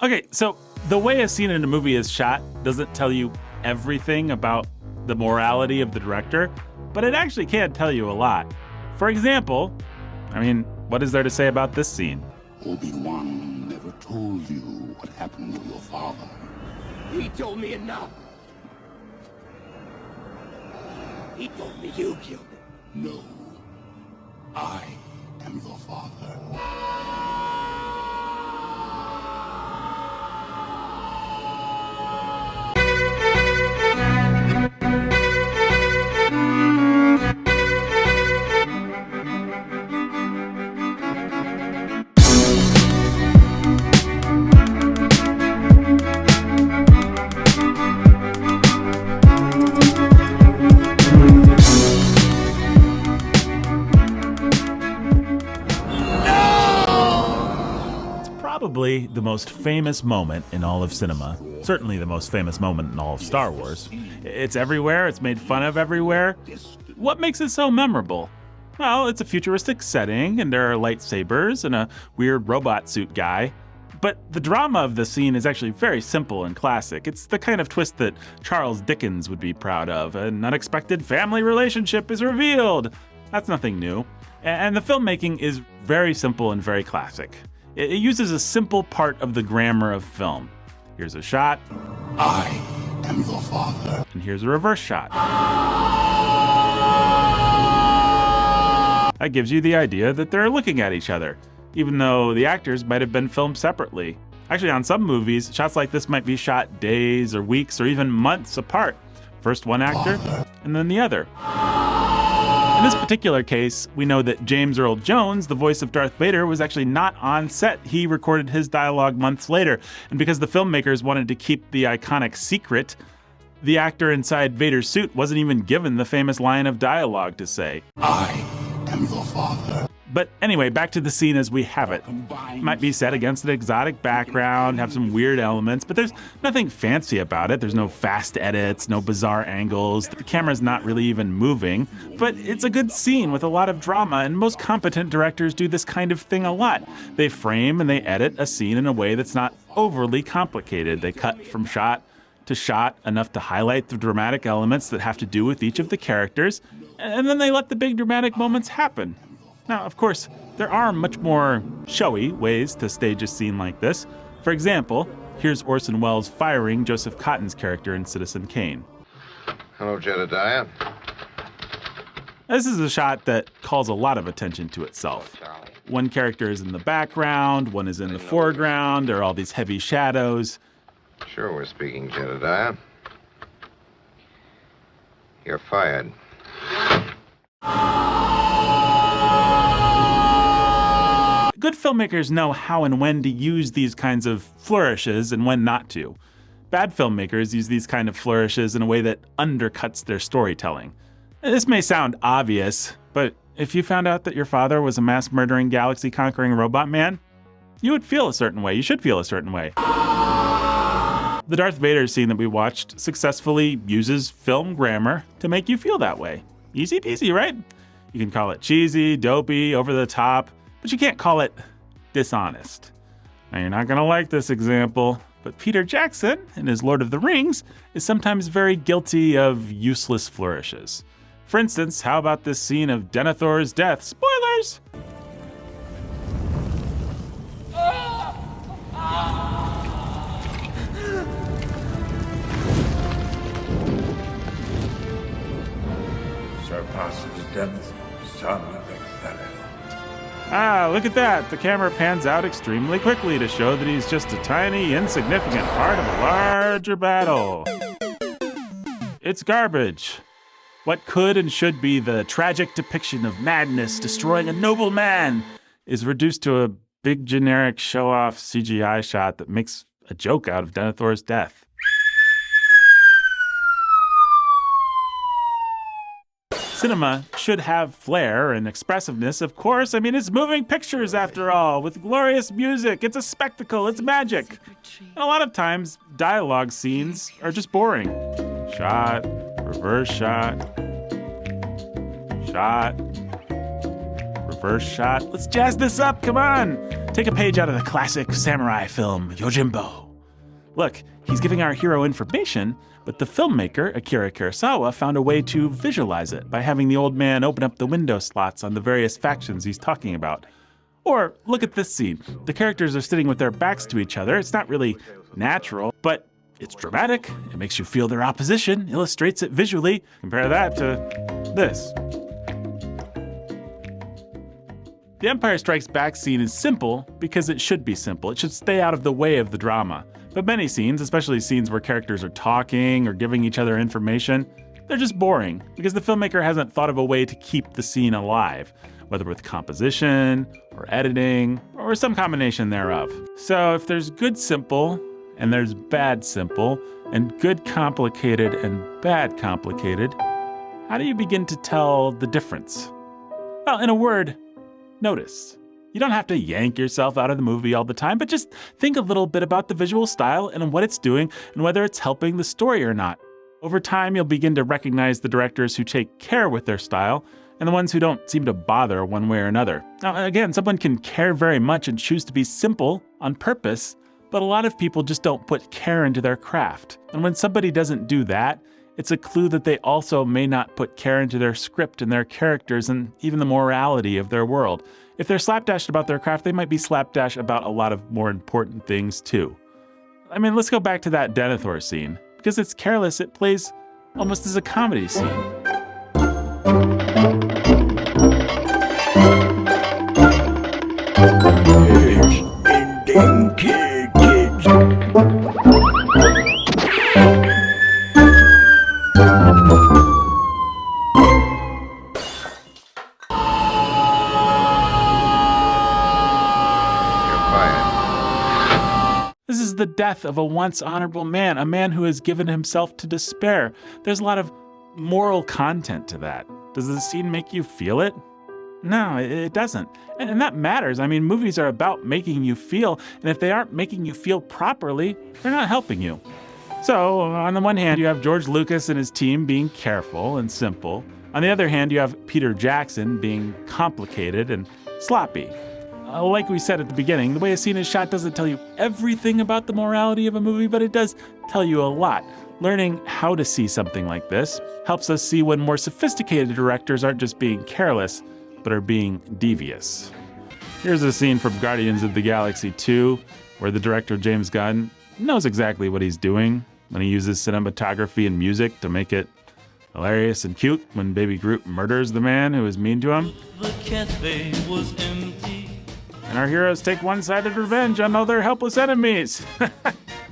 Okay, so the way a scene in a movie is shot doesn't tell you everything about the morality of the director, but it actually can tell you a lot. For example, what is there to say about this scene? Obi-Wan never told you what happened to your father. He told me enough. He told me you killed him. No. I am your father. Probably the most famous moment in all of cinema. Certainly the most famous moment in all of Star Wars. It's everywhere, it's made fun of everywhere. What makes it so memorable? Well, it's a futuristic setting, and there are lightsabers and a weird robot suit guy. But the drama of the scene is actually very simple and classic. It's the kind of twist that Charles Dickens would be proud of. An unexpected family relationship is revealed. That's nothing new. And the filmmaking is very simple and very classic. It uses a simple part of the grammar of film. Here's a shot. I am your father. And here's a reverse shot. That gives you the idea that they're looking at each other, even though the actors might have been filmed separately. Actually, on some movies, shots like this might be shot days or weeks or even months apart. First one actor, and then the other. In this particular case, we know that James Earl Jones, the voice of Darth Vader, was actually not on set. He recorded his dialogue months later. And because the filmmakers wanted to keep the iconic secret, the actor inside Vader's suit wasn't even given the famous line of dialogue to say. I am your father. But anyway, back to the scene as we have it. It might be set against an exotic background, have some weird elements, but there's nothing fancy about it. There's no fast edits, no bizarre angles. The camera's not really even moving, but it's a good scene with a lot of drama, and most competent directors do this kind of thing a lot. They frame and they edit a scene in a way that's not overly complicated. They cut from shot to shot enough to highlight the dramatic elements that have to do with each of the characters, and then they let the big dramatic moments happen. Now, of course, there are much more showy ways to stage a scene like this. For example, here's Orson Welles firing Joseph Cotton's character in Citizen Kane. Hello, Jedediah. This is a shot that calls a lot of attention to itself. One character is in the background, one is in the foreground, there are all these heavy shadows. Sure, we're speaking, Jedediah. You're fired. Good filmmakers know how and when to use these kinds of flourishes and when not to. Bad filmmakers use these kind of flourishes in a way that undercuts their storytelling. This may sound obvious, but if you found out that your father was a mass-murdering, galaxy-conquering robot man, you would feel a certain way. You should feel a certain way. The Darth Vader scene that we watched successfully uses film grammar to make you feel that way. Easy peasy, right? You can call it cheesy, dopey, over the top, but you can't call it dishonest. Now, you're not going to like this example, but Peter Jackson, in his Lord of the Rings, is sometimes very guilty of useless flourishes. For instance, how about this scene of Denethor's death? Spoilers! Sir Passes Denethor, son of Ecthelion. Ah, look at that. The camera pans out extremely quickly to show that he's just a tiny, insignificant part of a larger battle. It's garbage. What could and should be the tragic depiction of madness destroying a noble man is reduced to a big generic show-off CGI shot that makes a joke out of Denethor's death. Cinema should have flair and expressiveness, of course. I mean, it's moving pictures after all, with glorious music. It's a spectacle, it's magic. And a lot of times, dialogue scenes are just boring. Shot, reverse shot, shot, reverse shot. Let's jazz this up, come on. Take a page out of the classic samurai film Yojimbo. Look, he's giving our hero information, but the filmmaker, Akira Kurosawa, found a way to visualize it by having the old man open up the window slots on the various factions he's talking about. Or look at this scene. The characters are sitting with their backs to each other. It's not really natural, but it's dramatic. It makes you feel their opposition, illustrates it visually. Compare that to this. The Empire Strikes Back scene is simple because it should be simple. It should stay out of the way of the drama. But many scenes, especially scenes where characters are talking or giving each other information, they're just boring because the filmmaker hasn't thought of a way to keep the scene alive, whether with composition or editing or some combination thereof. So if there's good simple and there's bad simple and good complicated and bad complicated, how do you begin to tell the difference? Well, in a word, notice. You don't have to yank yourself out of the movie all the time, but just think a little bit about the visual style and what it's doing and whether it's helping the story or not. Over time, you'll begin to recognize the directors who take care with their style and the ones who don't seem to bother one way or another. Now, again, someone can care very much and choose to be simple on purpose, but a lot of people just don't put care into their craft. And when somebody doesn't do that, it's a clue that they also may not put care into their script and their characters and even the morality of their world. If they're slapdash about their craft, they might be slapdash about a lot of more important things too. I mean, let's go back to that Denethor scene. Because it's careless, it plays almost as a comedy scene. This is the death of a once honorable man, a man who has given himself to despair. There's a lot of moral content to that. Does the scene make you feel it? No, it doesn't. And that matters. I mean, movies are about making you feel, and if they aren't making you feel properly, they're not helping you. So, on the one hand, you have George Lucas and his team being careful and simple. On the other hand, you have Peter Jackson being complicated and sloppy. Like we said at the beginning, the way a scene is shot doesn't tell you everything about the morality of a movie, but it does tell you a lot. Learning how to see something like this helps us see when more sophisticated directors aren't just being careless, but are being devious. Here's a scene from Guardians of the Galaxy 2, where the director James Gunn knows exactly what he's doing when he uses cinematography and music to make it hilarious and cute when Baby Groot murders the man who is mean to him. The cafe was empty. And our heroes take one-sided revenge on all their helpless enemies.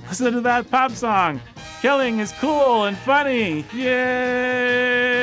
Listen to that pop song. Killing is cool and funny. Yay!